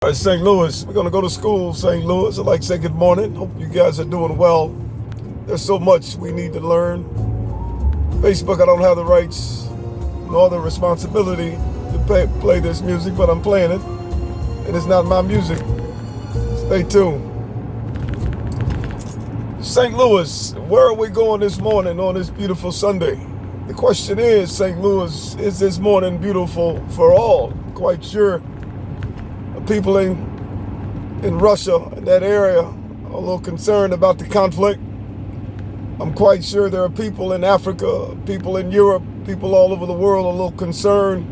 All right, St. Louis. We're going to go to school, St. Louis. I'd like to say good morning. Hope you guys are doing well. There's so much we need to learn. Facebook, I don't have the rights nor the responsibility to play this music, but I'm playing it. And it's not my music. Stay tuned. St. Louis, where are we going this morning on this beautiful Sunday? The question is, St. Louis, is this morning beautiful for all? Quite sure. People in Russia, in that area, are a little concerned about the conflict. I'm quite sure there are people in Africa, people in Europe, people all over the world a little concerned.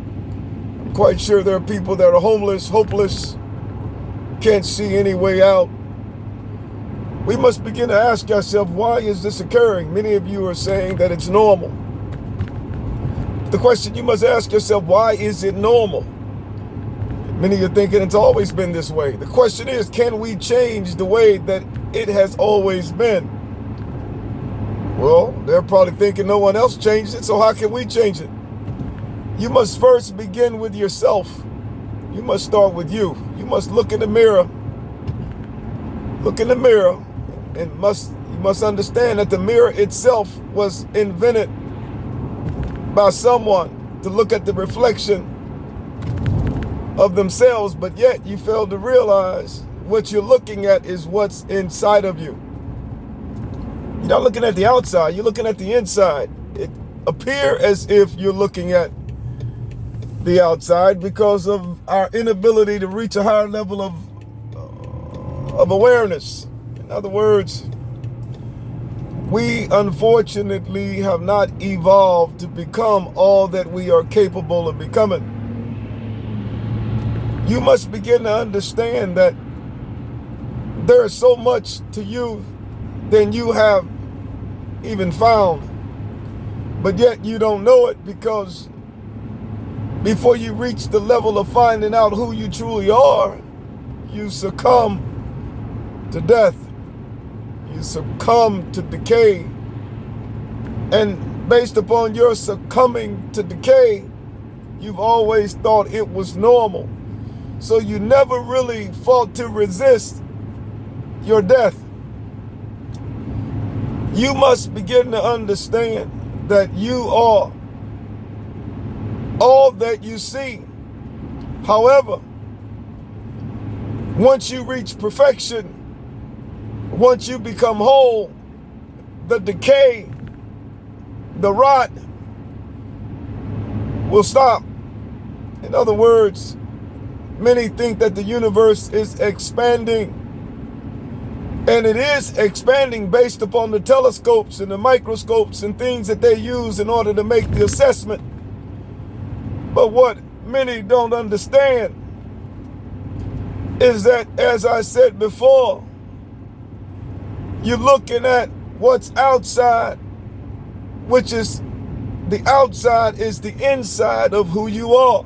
I'm quite sure there are people that are homeless, hopeless, can't see any way out. We must begin to ask ourselves, why is this occurring? Many of you are saying that it's normal. The question you must ask yourself, why is it normal? Many of you are thinking it's always been this way. The question is, can we change the way that it has always been? Well, they're probably thinking no one else changed it, so how can we change it? You must first begin with yourself. You must start with you. You must look in the mirror. Look in the mirror, and you must understand that the mirror itself was invented by someone to look at the reflection of themselves, but yet you fail to realize what you're looking at is what's inside of you. You're not looking at the outside, you're looking at the inside. It appears as if you're looking at the outside because of our inability to reach a higher level of awareness. In other words, we unfortunately have not evolved to become all that we are capable of becoming. You must begin to understand that there is so much to you than you have even found. But yet you don't know it because before you reach the level of finding out who you truly are, you succumb to death. You succumb to decay. And based upon your succumbing to decay, you've always thought it was normal. So you never really fought to resist your death. You must begin to understand that you are all that you see. However, once you reach perfection, once you become whole, the decay, the rot will stop. In other words, many think that the universe is expanding, and it is expanding based upon the telescopes and the microscopes and things that they use in order to make the assessment. But what many don't understand is that, as I said before, you're looking at what's outside, which is the outside is the inside of who you are.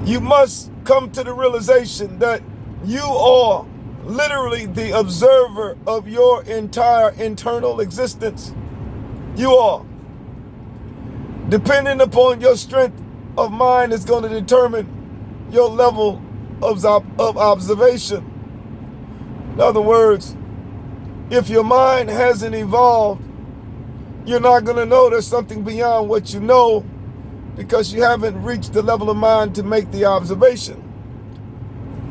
You must come to the realization that you are literally the observer of your entire internal existence. You are. Depending upon your strength of mind is going to determine your level of observation. In other words, if your mind hasn't evolved, you're not going to know there's something beyond what you know, because you haven't reached the level of mind to make the observation.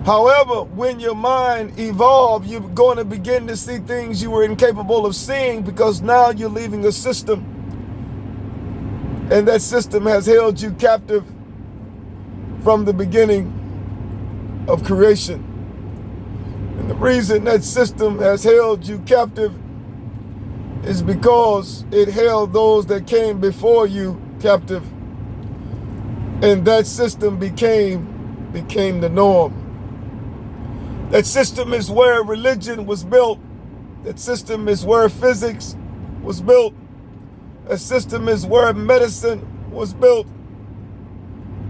However, when your mind evolves, you're going to begin to see things you were incapable of seeing, because now you're leaving a system, and that system has held you captive from the beginning of creation. And the reason that system has held you captive is because it held those that came before you captive. And that system became the norm. That system is where religion was built. That system is where physics was built. That system is where medicine was built.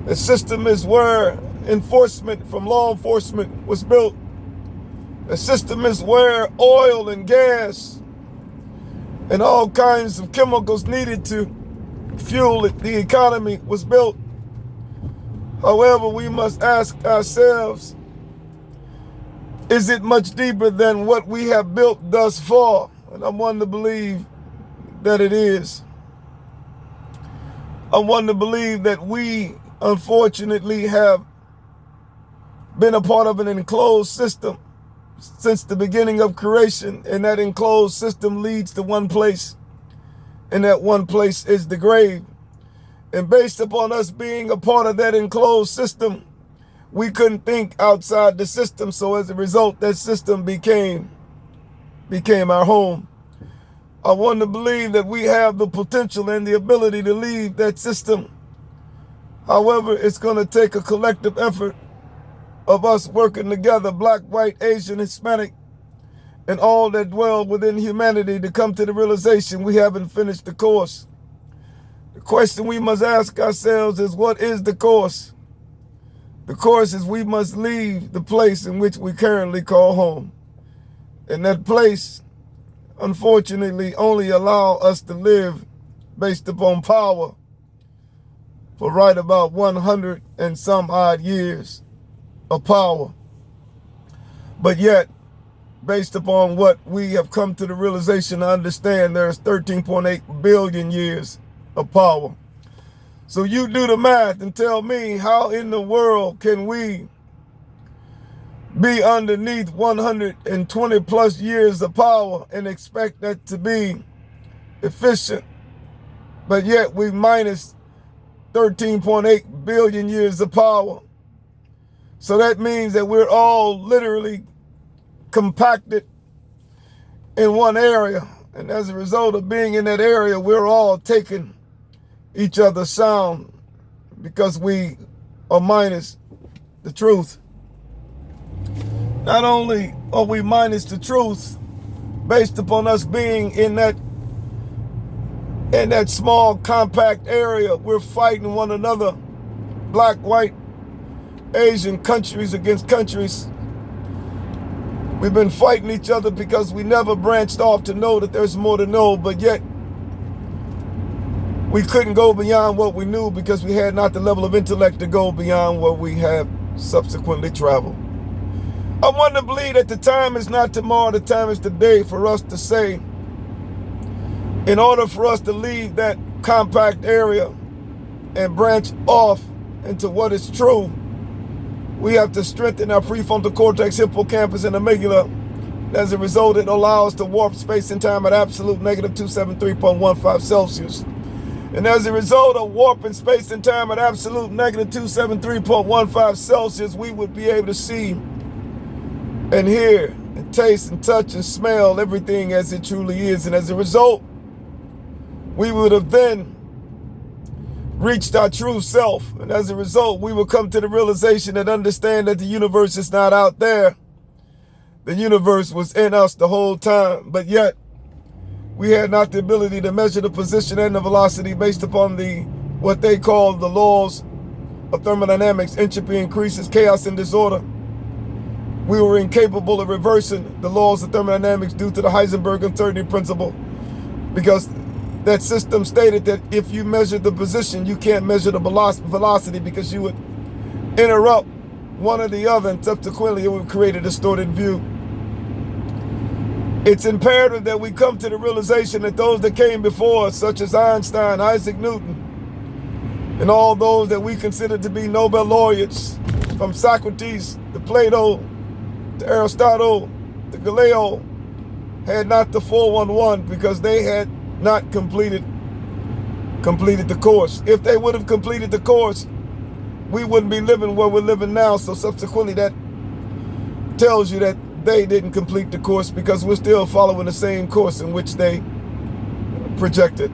That system is where enforcement from law enforcement was built. That system is where oil and gas and all kinds of chemicals needed to fuel the economy was built. However, we must ask ourselves, is it much deeper than what we have built thus far? And I'm one to believe that it is. I'm one to believe that we, unfortunately, have been a part of an enclosed system since the beginning of creation, and that enclosed system leads to one place, and that one place is the grave. And based upon us being a part of that enclosed system, we couldn't think outside the system, so as a result, that system became our home. I want to believe that we have the potential and the ability to leave that system. However, it's going to take a collective effort of us working together, black, white, Asian, Hispanic, and all that dwell within humanity, to come to the realization we haven't finished the course. The question we must ask ourselves is, what is the course? The course is we must leave the place in which we currently call home. And that place, unfortunately, only allow us to live based upon power for right about 100 and some odd years of power. But yet, based upon what we have come to the realization to understand, there's 13.8 billion years of power. So you do the math and tell me, how in the world can we be underneath 120 plus years of power and expect that to be efficient, but yet we minus 13.8 billion years of power? So that means that we're all literally compacted in one area. And as a result of being in that area, we're all taking each other's sound because we are minus the truth. Not only are we minus the truth, based upon us being in that small compact area, we're fighting one another, black, white, Asian, countries against countries. We've been fighting each other because we never branched off to know that there's more to know, but yet we couldn't go beyond what we knew because we had not the level of intellect to go beyond what we have subsequently traveled. I want to believe that the time is not tomorrow, the time is today, for us to say, in order for us to leave that compact area and branch off into what is true, we have to strengthen our prefrontal cortex, hippocampus, and amygdala. As a result, it allows us to warp space and time at absolute negative 273.15 Celsius. And as a result of warping space and time at absolute negative 273.15 Celsius, we would be able to see and hear and taste and touch and smell everything as it truly is. And as a result, we would have then reached our true self. And as a result, we will come to the realization and understand that the universe is not out there. The universe was in us the whole time, but yet we had not the ability to measure the position and the velocity based upon what they call the laws of thermodynamics. Entropy increases, chaos and disorder. We were incapable of reversing the laws of thermodynamics due to the Heisenberg uncertainty principle, because that system stated that if you measure the position, you can't measure the velocity, because you would interrupt one or the other, and subsequently it would create a distorted view. It's imperative that we come to the realization that those that came before us, such as Einstein, Isaac Newton, and all those that we consider to be Nobel laureates, from Socrates to Plato to Aristotle to Galileo, had not the 411 because they had not completed the course. If they would have completed the course, we wouldn't be living where we're living now. So subsequently, that tells you that they didn't complete the course, because we're still following the same course in which they projected.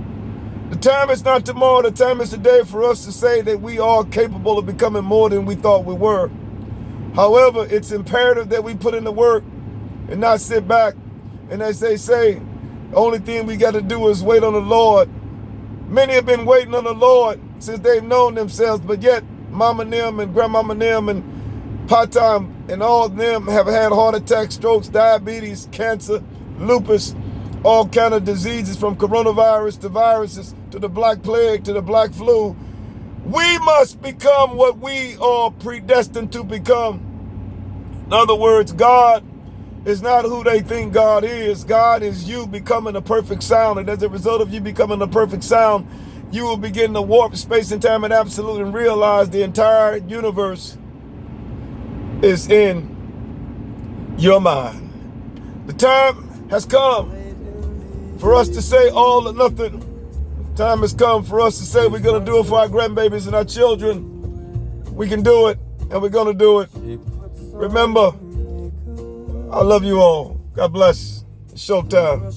The time is not tomorrow, the time is today for us to say that we are capable of becoming more than we thought we were. However, it's imperative that we put in the work and not sit back. And as they say, the only thing we got to do is wait on the Lord. Many have been waiting on the Lord since they've known themselves, but yet Mama Nim and Grandmama Nim and Patam and all of them have had heart attacks, strokes, diabetes, cancer, lupus, all kind of diseases, from coronavirus to viruses to the black plague to the black flu, We must become what we are predestined to become. In other words, God is not who they think God is. God is you becoming a perfect sound. And as a result of you becoming a perfect sound, you will begin to warp space and time and absolute and realize the entire universe is in your mind. The time has come for us to say all or nothing. The time has come for us to say we're going to do it for our grandbabies and our children. We can do it, and we're going to do it. Remember, I love you all. God bless. It's showtime.